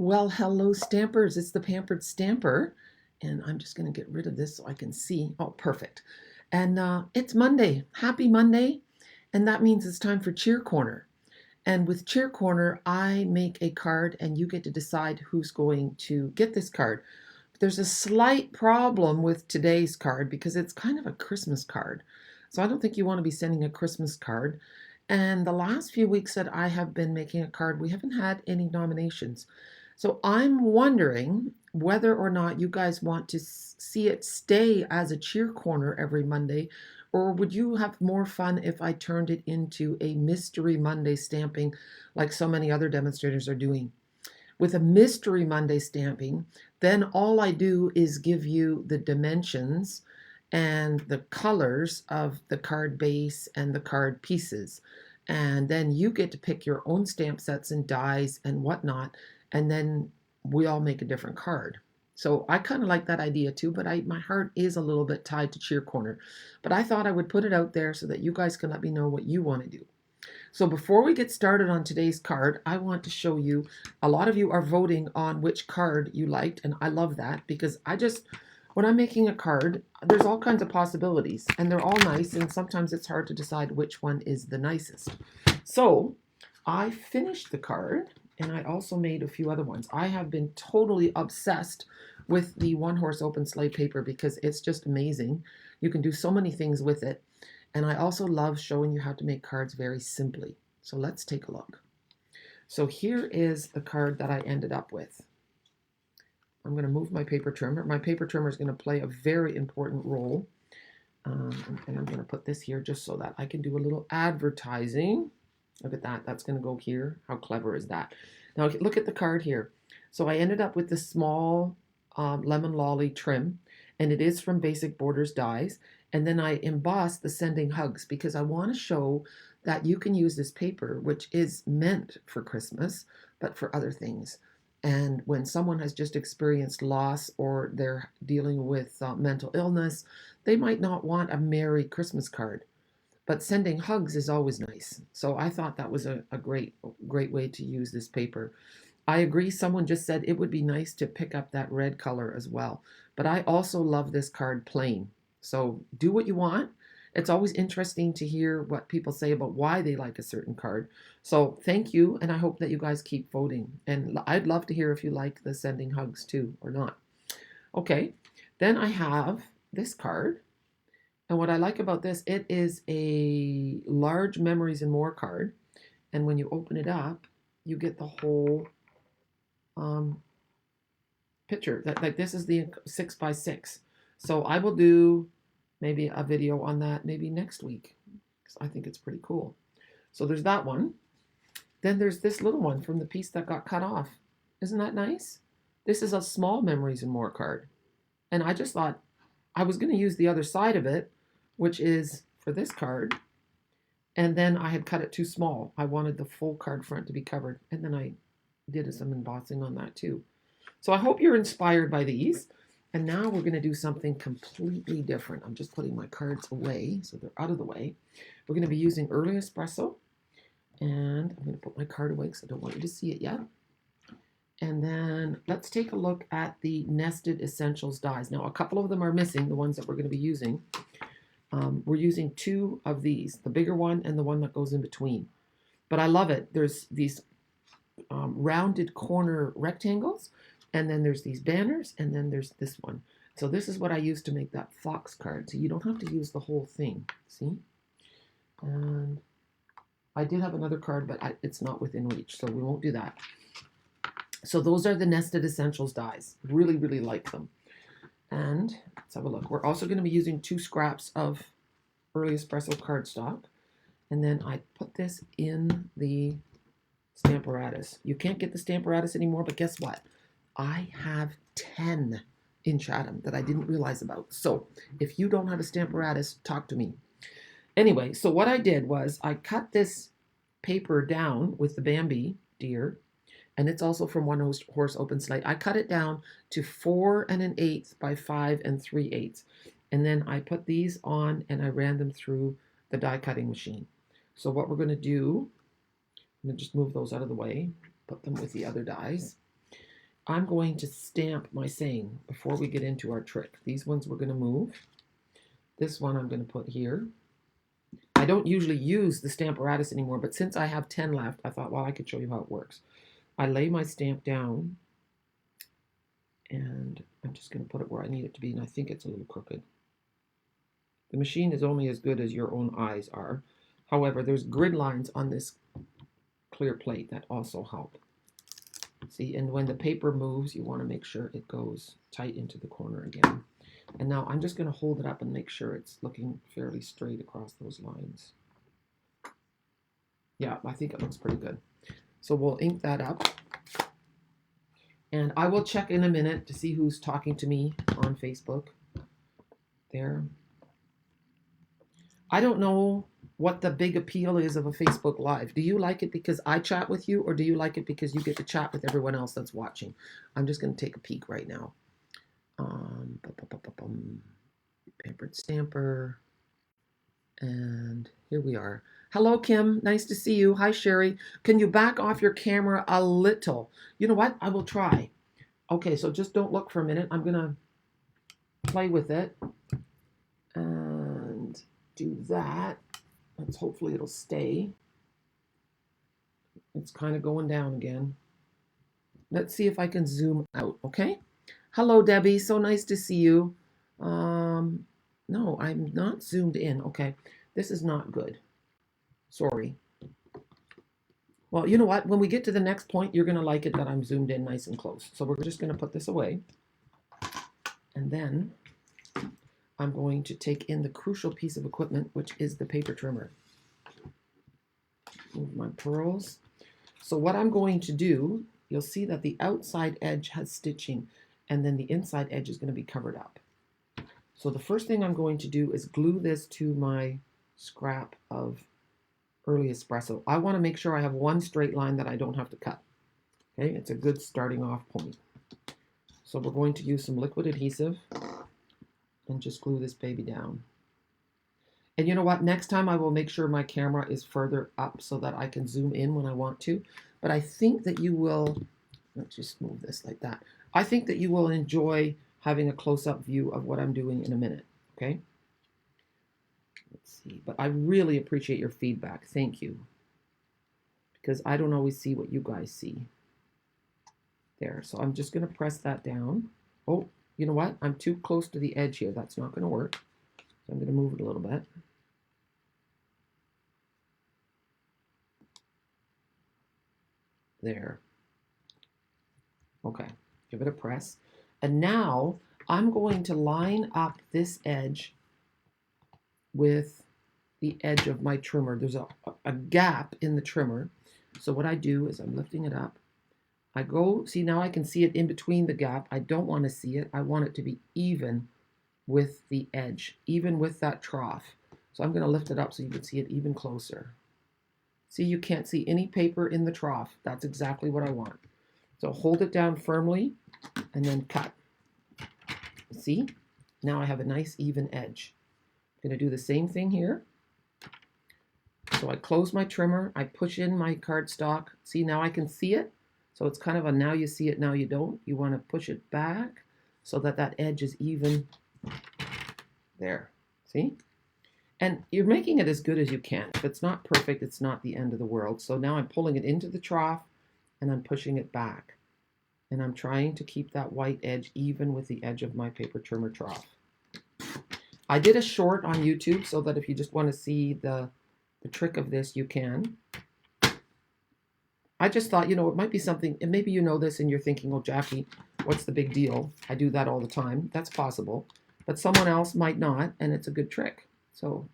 Well, hello, Stampers. It's the Pampered Stamper. And I'm just going to get rid of this so I can see. Oh, perfect. And it's Monday. Happy Monday. And that means it's time for Cheer Corner. And with Cheer Corner, I make a card and you get to decide who's going to get this card. There's a slight problem with today's card because it's kind of a Christmas card. So I don't think you want to be sending a Christmas card. And the last few weeks that I have been making a card, we haven't had any nominations. So I'm wondering whether or not you guys want to see it stay as a cheer corner every Monday, or would you have more fun if I turned it into a Mystery Monday stamping like so many other demonstrators are doing? With a Mystery Monday stamping, then all I do is give you the dimensions and the colors of the card base and the card pieces. And then you get to pick your own stamp sets and dies and whatnot. And then we all make a different card. So I kind of like that idea too, but my heart is a little bit tied to Cheer Corner. But I thought I would put it out there so that you guys can let me know what you want to do. So before we get started on today's card, I want to show you, a lot of you are voting on which card you liked, and I love that because when I'm making a card, there's all kinds of possibilities, and they're all nice, and sometimes it's hard to decide which one is the nicest. So I finished the card, and I also made a few other ones. I have been totally obsessed with the One Horse Open Sleigh paper because it's just amazing. You can do so many things with it. And I also love showing you how to make cards very simply. So let's take a look. So here is the card that I ended up with. I'm going to move my paper trimmer. My paper trimmer is going to play a very important role. And I'm going to put this here just so that I can do a little advertising. Look at that. That's going to go here. How clever is that? Now look at the card here. So I ended up with this small lemon lolly trim, and it is from Basic Borders Dies. And then I embossed the Sending Hugs because I want to show that you can use this paper, which is meant for Christmas, but for other things. And when someone has just experienced loss or they're dealing with mental illness, they might not want a Merry Christmas card. But sending hugs is always nice. So I thought that was a great way to use this paper. I agree. Someone just said it would be nice to pick up that red color as well. But I also love this card plain. So do what you want. It's always interesting to hear what people say about why they like a certain card. So thank you, and I hope that you guys keep voting. And I'd love to hear if you like the Sending Hugs too or not. Okay, then I have this card. And what I like about this, it is a large Memories and More card. And when you open it up, you get the whole picture. Like this is the 6x6. So I will do maybe a video on that maybe next week because I think it's pretty cool. So there's that one. Then there's this little one from the piece that got cut off. Isn't that nice? This is a small Memories and More card. And I just thought I was going to use the other side of it, which is for this card. And then I had cut it too small. I wanted the full card front to be covered. And then I did some embossing on that too. So I hope you're inspired by these. And now we're going to do something completely different. I'm just putting my cards away so they're out of the way. We're going to be using Early Espresso. And I'm going to put my card away because I don't want you to see it yet. And then let's take a look at the Nested Essentials dies. Now, a couple of them are missing, the ones that we're going to be using. We're using two of these, the bigger one and the one that goes in between. But I love it. There's these rounded corner rectangles, and then there's these banners, and then there's this one. So this is what I use to make that fox card. So you don't have to use the whole thing, see? And I did have another card, but it's not within reach, so we won't do that. So those are the Nested Essentials dies. Really, really like them. And let's have a look. We're also going to be using 2 scraps of Early Espresso cardstock. And then I put this in the Stamparatus. You can't get the Stamparatus anymore, but guess what? I have 10 in Chatham that I didn't realize about. So if you don't have a Stamparatus, talk to me. Anyway, so what I did was I cut this paper down with the Bambi deer, and it's also from One Horse Open Sleigh. I cut it down to 4 1/8 by 5 3/8. And then I put these on and I ran them through the die cutting machine. So what we're going to do, I'm going to just move those out of the way, put them with the other dies. I'm going to stamp my saying before we get into our trick. These ones we're going to move. This one I'm going to put here. I don't usually use the Stamparatus anymore, but since I have 10 left, I thought, well, I could show you how it works. I lay my stamp down, and I'm just going to put it where I need it to be, and I think it's a little crooked. The machine is only as good as your own eyes are. However, there's grid lines on this clear plate that also help. See, and when the paper moves, you want to make sure it goes tight into the corner again. And now I'm just going to hold it up and make sure it's looking fairly straight across those lines. Yeah, I think it looks pretty good. So we'll ink that up. And I will check in a minute to see who's talking to me on Facebook. There. I don't know what the big appeal is of a Facebook Live. Do you like it because I chat with you, or do you like it because you get to chat with everyone else that's watching? I'm just going to take a peek right now. Pampered Stamper. And here we are. Hello, Kim. Nice to see you. Hi, Sherry. Can you back off your camera a little? You know what? I will try. Okay, so just don't look for a minute. I'm going to play with it and do that. Hopefully it'll stay. It's kind of going down again. Let's see if I can zoom out, okay? Hello, Debbie. So nice to see you. No, I'm not zoomed in. Okay, this is not good. Sorry. Well, you know what? When we get to the next point, you're going to like it that I'm zoomed in nice and close. So we're just going to put this away. And then I'm going to take in the crucial piece of equipment, which is the paper trimmer. Move my pearls. So what I'm going to do, you'll see that the outside edge has stitching, and then the inside edge is going to be covered up. So the first thing I'm going to do is glue this to my scrap of early espresso. I want to make sure I have one straight line that I don't have to cut. Okay, it's a good starting off point. So we're going to use some liquid adhesive and just glue this baby down. And you know what? Next time I will make sure my camera is further up so that I can zoom in when I want to. But I think that you will, let's just move this like that. I think that you will enjoy having a close-up view of what I'm doing in a minute, okay? Let's see, but I really appreciate your feedback. Thank you. Because I don't always see what you guys see. There, so I'm just gonna press that down. Oh, you know what? I'm too close to the edge here. That's not gonna work. So I'm gonna move it a little bit. There. Okay, give it a press. And now I'm going to line up this edge with the edge of my trimmer. There's a gap in the trimmer. So what I do is I'm lifting it up. I go, see, now I can see it in between the gap. I don't want to see it. I want it to be even with the edge, even with that trough. So I'm going to lift it up so you can see it even closer. See, you can't see any paper in the trough. That's exactly what I want. So hold it down firmly and then cut. See? Now I have a nice even edge. I'm going to do the same thing here. So I close my trimmer. I push in my cardstock. See, now I can see it. So it's kind of a now you see it, now you don't. You want to push it back so that that edge is even there. See? And you're making it as good as you can. If it's not perfect, it's not the end of the world. So now I'm pulling it into the trough and I'm pushing it back. And I'm trying to keep that white edge even with the edge of my paper trimmer trough. I did a short on YouTube so that if you just want to see the trick of this, you can. I just thought, you know, it might be something, and maybe you know this and you're thinking, oh, Jackie, what's the big deal? I do that all the time. That's possible. But someone else might not, and it's a good trick. So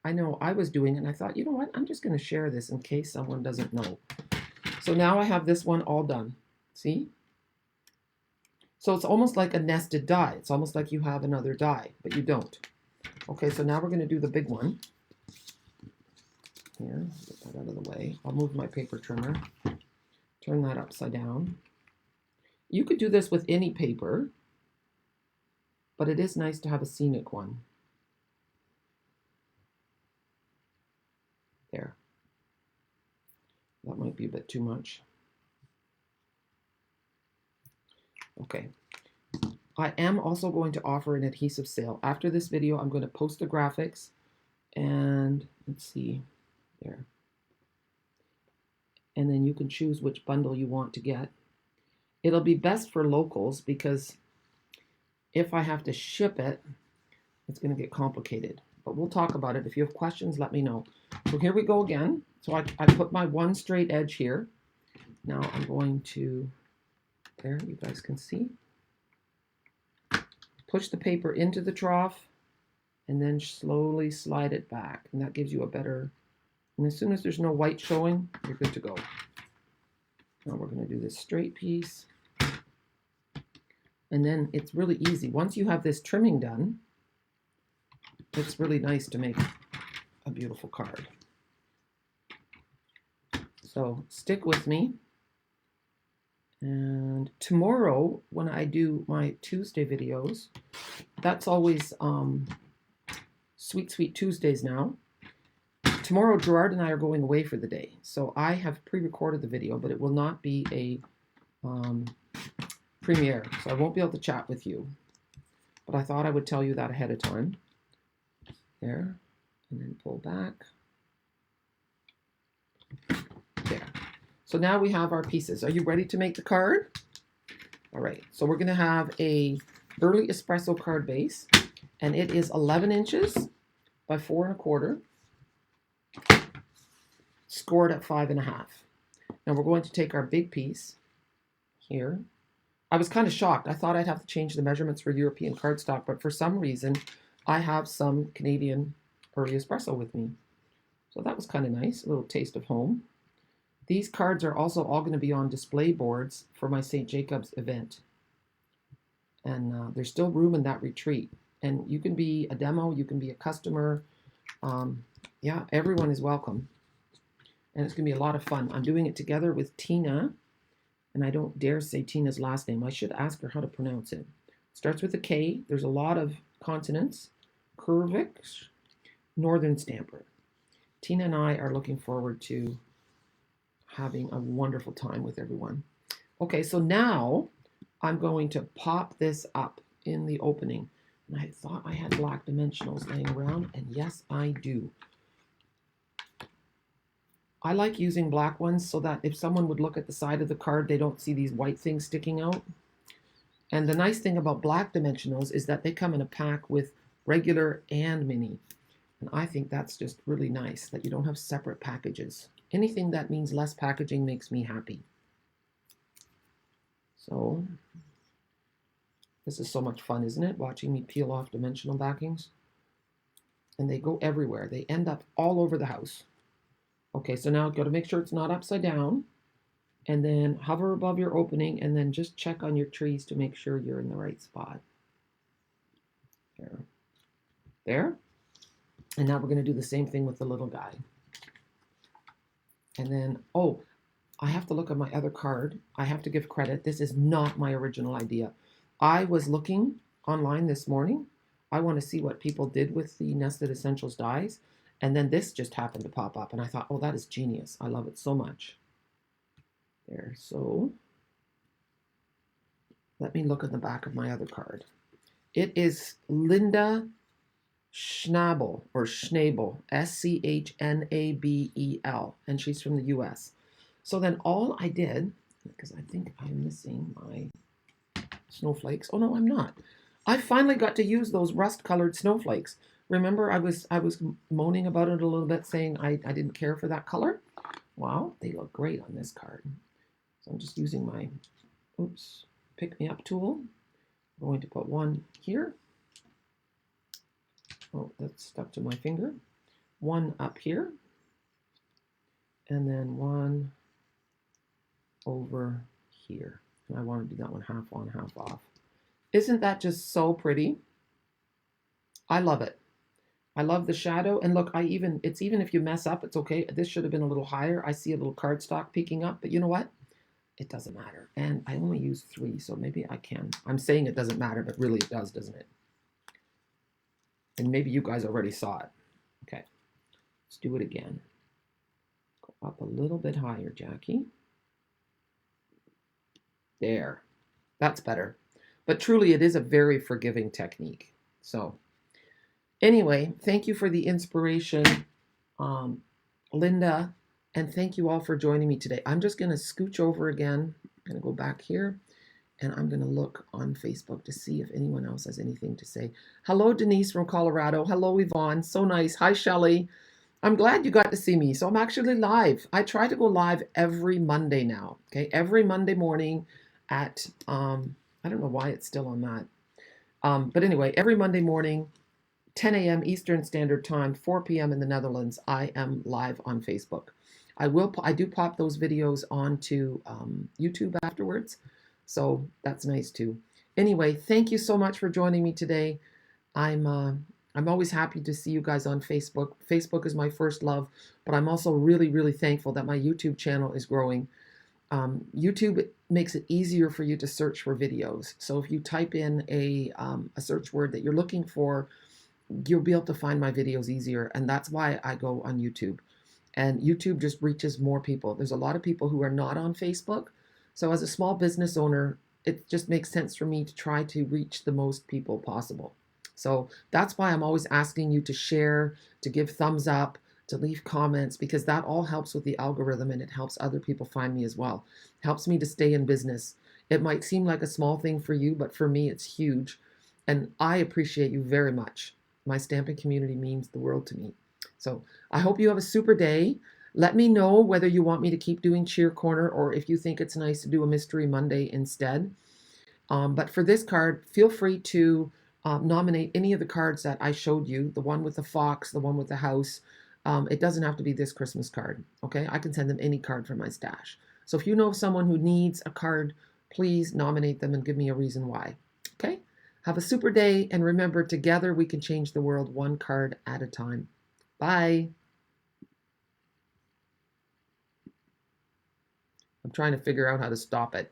I know I was doing it, and I thought, you know what? I'm just going to share this in case someone doesn't know. So now I have this one all done. See? So it's almost like a nested die. It's almost like you have another die, but you don't. Okay, so now we're going to do the big one. Here, get that out of the way. I'll move my paper trimmer. Turn that upside down. You could do this with any paper, but it is nice to have a scenic one. There. That might be a bit too much. Okay. I am also going to offer an adhesive sale. After this video, I'm going to post the graphics and let's see there. And then you can choose which bundle you want to get. It'll be best for locals because if I have to ship it, it's going to get complicated. But we'll talk about it. If you have questions, let me know. So here we go again. So I put my one straight edge here. Now I'm going to, there, you guys can see. Push the paper into the trough and then slowly slide it back. And that gives you a better, and as soon as there's no white showing, you're good to go. Now we're going to do this straight piece. And then it's really easy. Once you have this trimming done, it's really nice to make a beautiful card. So stick with me. And tomorrow, when I do my Tuesday videos, that's always Sweet Sweet Tuesdays now. Tomorrow, Gerard and I are going away for the day. So I have pre-recorded the video, but it will not be a premiere. So I won't be able to chat with you. But I thought I would tell you that ahead of time. There. And then pull back. There. So now we have our pieces. Are you ready to make the card? All right. So we're going to have a early espresso card base. And it is 11 inches by 4 1/4. Scored at 5 1/2. Now we're going to take our big piece here. I was kind of shocked. I thought I'd have to change the measurements for European cardstock, but for some reason, I have some Canadian early espresso with me. So that was kind of nice, a little taste of home. These cards are also all going to be on display boards for my St. Jacob's event. And there's still room in that retreat. And you can be a demo, you can be a customer. Yeah, everyone is welcome. And it's going to be a lot of fun. I'm doing it together with Tina. And I don't dare say Tina's last name. I should ask her how to pronounce it. It starts with a K. There's a lot of consonants. Kurvik, Northern Stamper. Tina and I are looking forward to having a wonderful time with everyone. Okay, so now I'm going to pop this up in the opening. And I thought I had black dimensionals laying around, and yes, I do. I like using black ones so that if someone would look at the side of the card, they don't see these white things sticking out. And the nice thing about black dimensionals is that they come in a pack with regular and mini. And I think that's just really nice that you don't have separate packages. Anything that means less packaging makes me happy. So this is so much fun, isn't it? Watching me peel off dimensional backings. And they go everywhere. They end up all over the house. Okay, so now got to make sure it's not upside down. And then hover above your opening and then just check on your trees to make sure you're in the right spot. There. There. And now we're going to do the same thing with the little guy. And then, oh, I have to look at my other card. I have to give credit. This is not my original idea. I was looking online this morning. I want to see what people did with the Nested Essentials dies. And then this just happened to pop up. And I thought, oh, that is genius. I love it so much. There, so let me look at the back of my other card. It is Linda Schnabel, or Schnabel, Schnabel, and she's from the US. So then all I did, because I think I'm missing my snowflakes. Oh no, I'm not. I finally got to use those rust-colored snowflakes. Remember, I was moaning about it a little bit, saying I didn't care for that color. Wow, they look great on this card. So I'm just using my, pick-me-up tool. I'm going to put one here. Oh, that's stuck to my finger. One up here. And then one over here. And I want to do that one half on, half off. Isn't that just so pretty? I love it. I love the shadow. And look, it's even if you mess up, it's okay. This should have been a little higher. I see a little cardstock peeking up, but you know what? It doesn't matter. And I only use 3, so maybe I can. I'm saying it doesn't matter, but really it does, doesn't it? And maybe you guys already saw it. Okay, let's do it again. Go up a little bit higher, Jackie. There. That's better. But truly, it is a very forgiving technique. So, anyway, thank you for the inspiration, um, Linda, and thank you all for joining me today. I'm just going to scooch over again. I'm going to go back here and I'm going to look on Facebook to see if anyone else has anything to say. Hello, Denise from Colorado. Hello, Yvonne. So nice. Hi, Shelley. I'm glad you got to see me. So I'm actually live. I try to go live every Monday now. Okay, every Monday morning at I don't know why it's still on that. But anyway, every Monday morning, 10 a.m. Eastern Standard Time, 4 p.m. in the Netherlands, I am live on Facebook. I do pop those videos onto YouTube afterwards, so that's nice too. Anyway, thank you so much for joining me today. I'm always happy to see you guys on Facebook. Facebook is my first love, but I'm also really, really thankful that my YouTube channel is growing. YouTube makes it easier for you to search for videos. So if you type in a search word that you're looking for, you'll be able to find my videos easier. And that's why I go on YouTube. And YouTube just reaches more people. There's a lot of people who are not on Facebook. So as a small business owner, it just makes sense for me to try to reach the most people possible. So that's why I'm always asking you to share, to give thumbs up, to leave comments, because that all helps with the algorithm and it helps other people find me as well. It helps me to stay in business. It might seem like a small thing for you, but for me, it's huge. And I appreciate you very much. My stamping community means the world to me. So I hope you have a super day. Let me know whether you want me to keep doing Cheer Corner or if you think it's nice to do a Mystery Monday instead. But for this card, feel free to nominate any of the cards that I showed you, the one with the fox, the one with the house. It doesn't have to be this Christmas card, okay? I can send them any card from my stash. So if you know of someone who needs a card, please nominate them and give me a reason why, okay? Have a super day, and remember, together we can change the world one card at a time. Bye. I'm trying to figure out how to stop it.